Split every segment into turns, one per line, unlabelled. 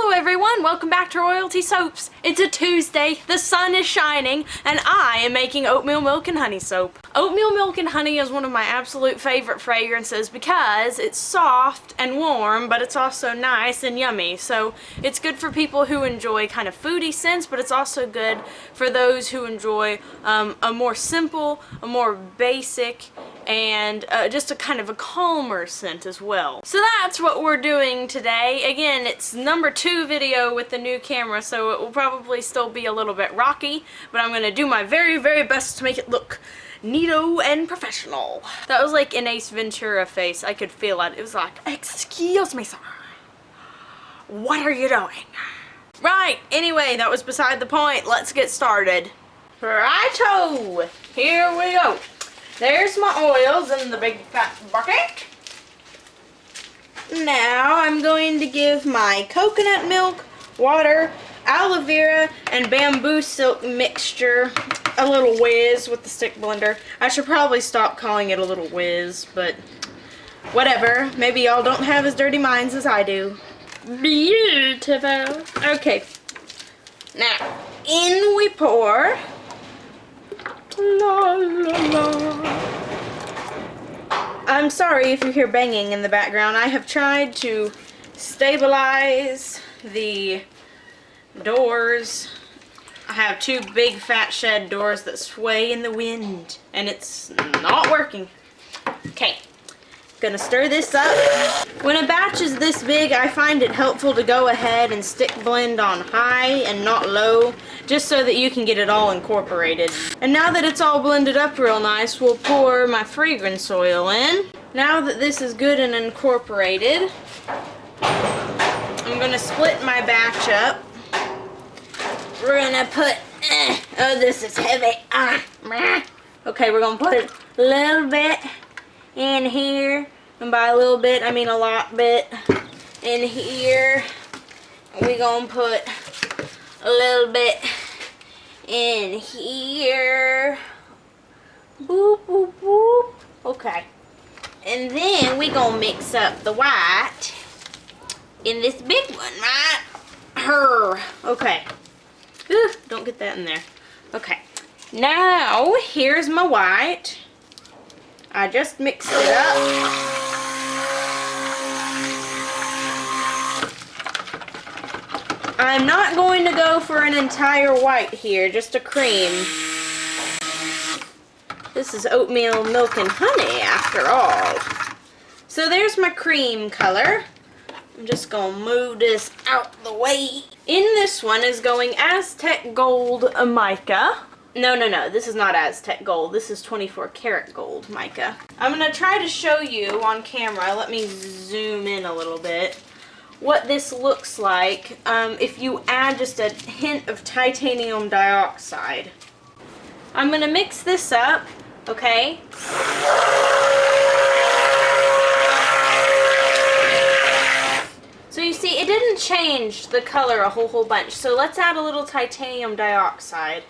Hello everyone, welcome back to Royalty Soaps. It's a Tuesday, the sun is shining, and I am making oatmeal milk and honey soap. Oatmeal milk and honey is one of my absolute favorite fragrances because it's soft and warm, but it's also nice and yummy. So it's good for people who enjoy kind of foodie scents, but it's also good for those who enjoy a more simple, a more basic, and just a kind of a calmer scent as well. So that's what we're doing today. Again, it's number 2 video with the new camera, so it will probably still be a little bit rocky, but I'm gonna do my very, very best to make it look neato and professional. That was like an Ace Ventura face. I could feel it. It was like, excuse me, sir. What are you doing? Right, anyway, that was beside the point. Let's get started. Righto! Here we go. There's my oils in the big fat bucket. Now I'm going to give my coconut milk, water, aloe vera, and bamboo silk mixture a little whiz with the stick blender. I should probably stop calling it a little whiz, but whatever. Maybe y'all don't have as dirty minds as I do. Beautiful. Okay. Now, in we pour. La, la, la. I'm sorry if you hear banging in the background. I have tried to stabilize the doors. I have 2 big fat shed doors that sway in the wind, and it's not working. Okay, gonna stir this up. When a batch is this big, I find it helpful to go ahead and stick blend on high and not low, just so that you can get it all incorporated. And now that it's all blended up real nice, we'll pour my fragrance oil in. Now that this is good and incorporated, I'm gonna split my batch up. We're gonna put, oh, this is heavy. Okay, we're gonna put a little bit in here. And by a little bit, I mean a lot bit in here. We're gonna put a little bit in here. Boop, boop, boop. Okay. And then we gonna mix up the white in this big one, right? Her. Okay. Ooh, don't get that in there. Okay. Now, here's my white. I just mixed it up. I'm not going to go for an entire white here, just a cream. This is oatmeal, milk, and honey after all. So there's my cream color. I'm just going to move this out the way. In this one is going Aztec Gold mica. No, this is not Aztec Gold. This is 24 karat gold mica. I'm going to try to show you on camera. Let me zoom in a little bit. What this looks like if you add just a hint of titanium dioxide. I'm going to mix this up, okay? So you see, it didn't change the color a whole bunch. So let's add a little titanium dioxide.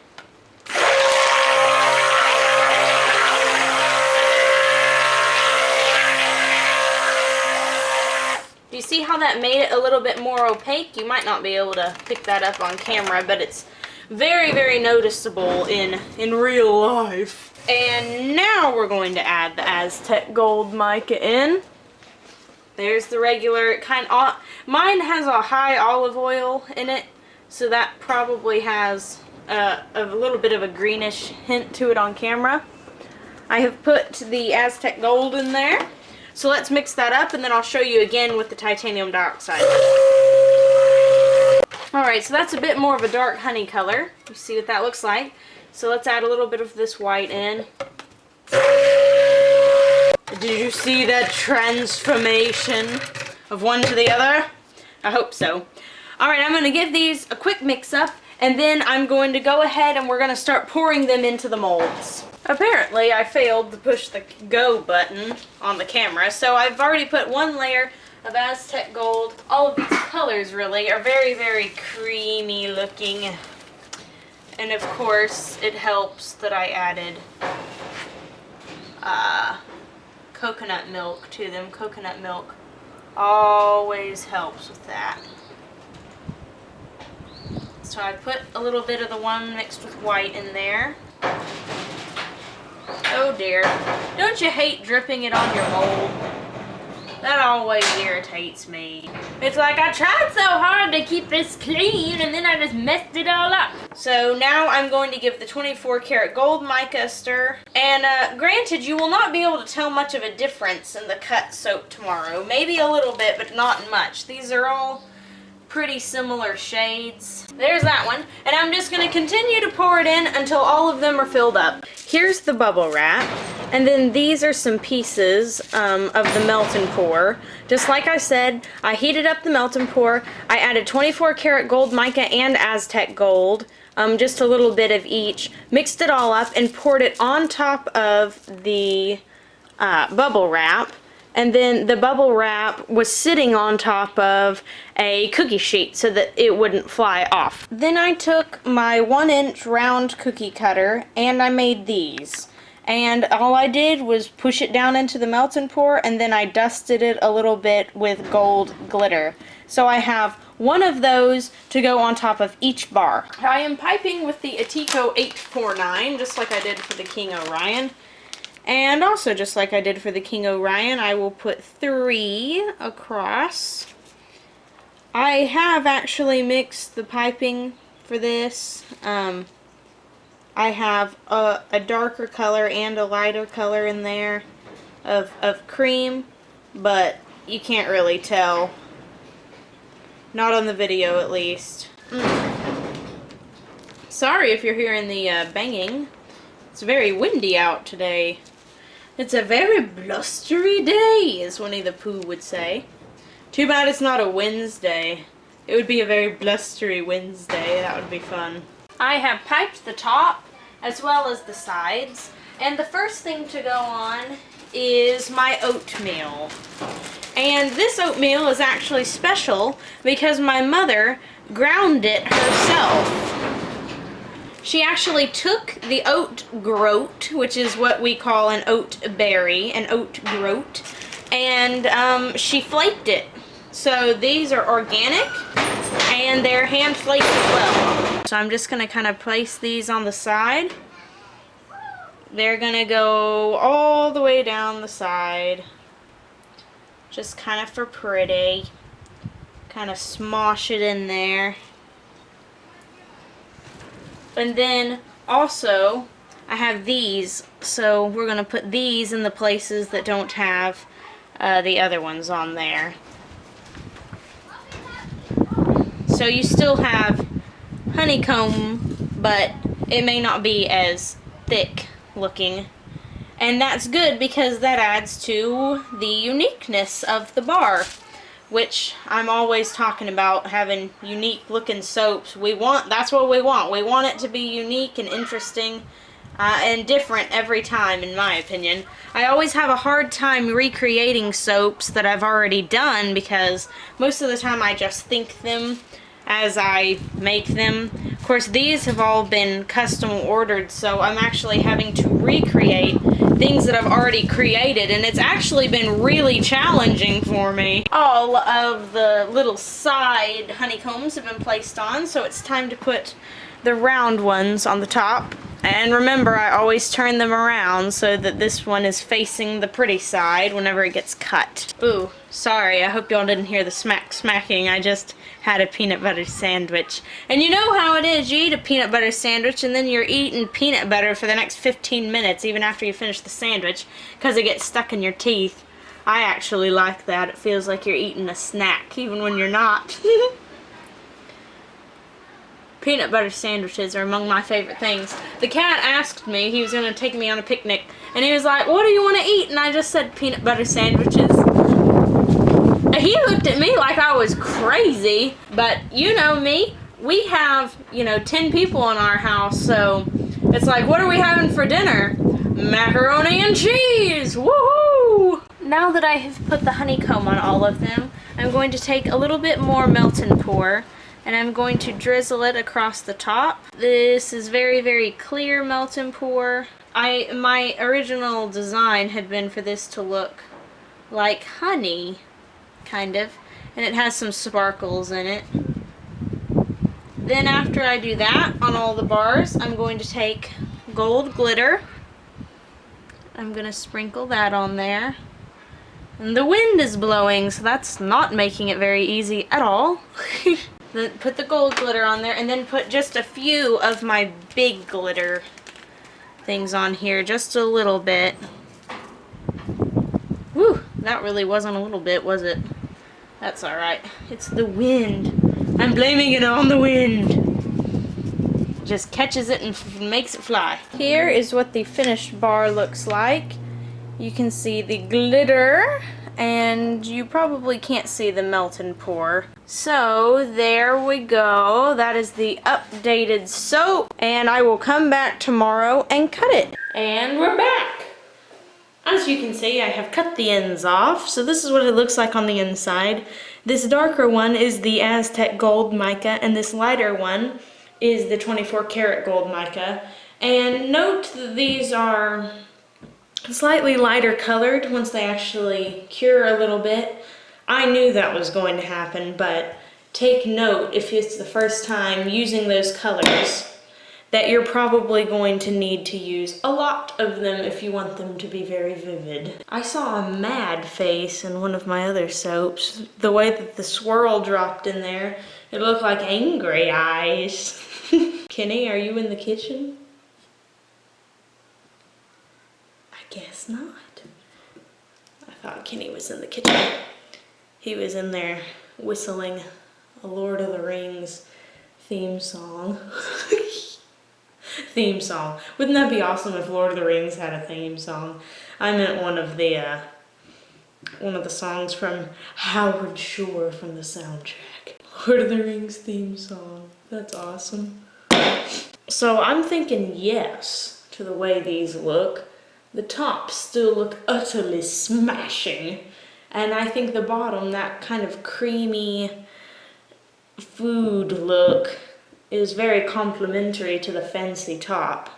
You see how that made it a little bit more opaque? You might not be able to pick that up on camera, but it's very, very noticeable in real life. And now we're going to add the Aztec Gold mica in. There's the regular mine has a high olive oil in it, so that probably has a little bit of a greenish hint to it on camera. I have put the Aztec Gold in there. So let's mix that up, and then I'll show you again with the titanium dioxide. Alright, so that's a bit more of a dark honey color. You see what that looks like. So let's add a little bit of this white in. Did you see that transformation of one to the other? I hope so. Alright, I'm going to give these a quick mix up, and then I'm going to go ahead and we're going to start pouring them into the molds. Apparently, I failed to push the go button on the camera, so I've already put 1 layer of Aztec Gold. All of these colors, really, are very, very creamy looking. And of course, it helps that I added coconut milk to them. Coconut milk always helps with that. So I put a little bit of the one mixed with white in there. Oh dear. Don't you hate dripping it on your mold? That always irritates me. It's like I tried so hard to keep this clean and then I just messed it all up. So now I'm going to give the 24 karat gold mica a stir. And granted, you will not be able to tell much of a difference in the cut soap tomorrow. Maybe a little bit, but not much. These are all pretty similar shades. There's that one. And I'm just going to continue to pour it in until all of them are filled up. Here's the bubble wrap. And then these are some pieces of the melt and pour. Just like I said, I heated up the melt and pour. I added 24 karat gold mica and Aztec gold. Just a little bit of each. Mixed it all up and poured it on top of the bubble wrap. And then the bubble wrap was sitting on top of a cookie sheet so that it wouldn't fly off. Then I took my 1-inch round cookie cutter and I made these. And all I did was push it down into the melt and pour, and then I dusted it a little bit with gold glitter. So I have one of those to go on top of each bar. I am piping with the Atico 849, just like I did for the King Orion. And also just like I did for the King Orion, I will put 3 across. I have actually mixed the piping for this. I have a darker color and a lighter color in there of cream, but you can't really tell. Not on the video, at least. Sorry if you're hearing the banging. It's very windy out today. It's a very blustery day, as Winnie the Pooh would say. Too bad it's not a Wednesday. It would be a very blustery Wednesday. That would be fun. I have piped the top as well as the sides, and the first thing to go on is my oatmeal. And this oatmeal is actually special because my mother ground it herself. She actually took the oat groat, which is what we call an oat berry, an oat groat, and she flaked it. So these are organic and they're hand flaked as well. So I'm just going to kind of place these on the side. They're going to go all the way down the side. Just kind of for pretty. Kind of smosh it in there. And then also I have these. So we're going to put these in the places that don't have the other ones on there. So you still have honeycomb, but it may not be as thick looking. And that's good because that adds to the uniqueness of the bar, which I'm always talking about, having unique looking soaps. That's what we want. We want it to be unique and interesting and different every time, in my opinion. I always have a hard time recreating soaps that I've already done because most of the time I just think them as I make them. Of course, these have all been custom ordered, so I'm actually having to recreate things that I've already created, and it's actually been really challenging for me. All of the little side honeycombs have been placed on, so it's time to put the round ones on the top. And remember, I always turn them around so that this one is facing the pretty side whenever it gets cut. Ooh, sorry, I hope y'all didn't hear the smacking. I just had a peanut butter sandwich. And you know how it is, you eat a peanut butter sandwich and then you're eating peanut butter for the next 15 minutes even after you finish the sandwich because it gets stuck in your teeth. I actually like that. It feels like you're eating a snack even when you're not. Peanut butter sandwiches are among my favorite things. The cat asked me, he was going to take me on a picnic, and he was like, what do you want to eat? And I just said peanut butter sandwiches. He looked at me like I was crazy, but you know me, we have, 10 people in our house, so it's like, what are we having for dinner? Macaroni and cheese! Woohoo! Now that I have put the honeycomb on all of them, I'm going to take a little bit more melt and pour, and I'm going to drizzle it across the top. This is very, very clear melt and pour. My original design had been for this to look like honey, kind of, and it has some sparkles in it. Then after I do that on all the bars, I'm going to take gold glitter. I'm going to sprinkle that on there. And the wind is blowing, so that's not making it very easy at all. Then put the gold glitter on there, and then put just a few of my big glitter things on here, just a little bit. Whew, that really wasn't a little bit, was it? That's alright. It's the wind. I'm blaming it on the wind. Just catches it and makes it fly. Here is what the finished bar looks like. You can see the glitter, and you probably can't see the melt and pour. So there we go. That is the updated soap, and I will come back tomorrow and cut it. And we're back. As you can see, I have cut the ends off, so this is what it looks like on the inside. This darker one is the Aztec Gold mica, and this lighter one is the 24 karat gold mica. And note that these are slightly lighter colored once they actually cure a little bit. I knew that was going to happen, but take note if it's the first time using those colors that you're probably going to need to use a lot of them if you want them to be very vivid. I saw a mad face in one of my other soaps. The way that the swirl dropped in there, it looked like angry eyes. Kenny, are you in the kitchen? I guess not. I thought Kenny was in the kitchen. He was in there whistling a Lord of the Rings theme song. Theme song. Wouldn't that be awesome if Lord of the Rings had a theme song? I meant one of the songs from Howard Shore from the soundtrack. Lord of the Rings theme song. That's awesome. So I'm thinking yes to the way these look. The tops still look utterly smashing. And I think the bottom, that kind of creamy food look, is very complimentary to the fancy top.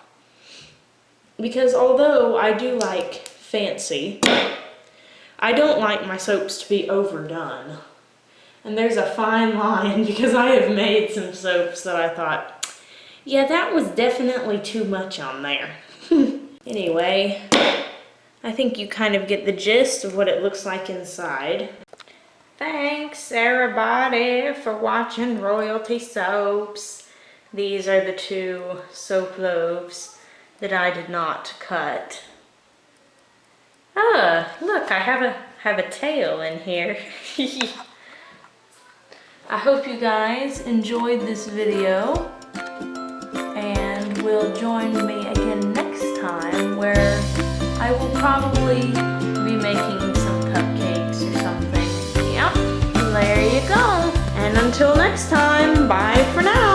Because although I do like fancy, I don't like my soaps to be overdone. And there's a fine line, because I have made some soaps that I thought, yeah, that was definitely too much on there. Anyway, I think you kind of get the gist of what it looks like inside. Thanks everybody for watching Royalty Soaps. These are the 2 soap loaves that I did not cut. Ah, look, I have a tail in here. I hope you guys enjoyed this video, and will join me again next time, where I will probably be making some cupcakes or something. Yep, there you go. And until next time, bye for now.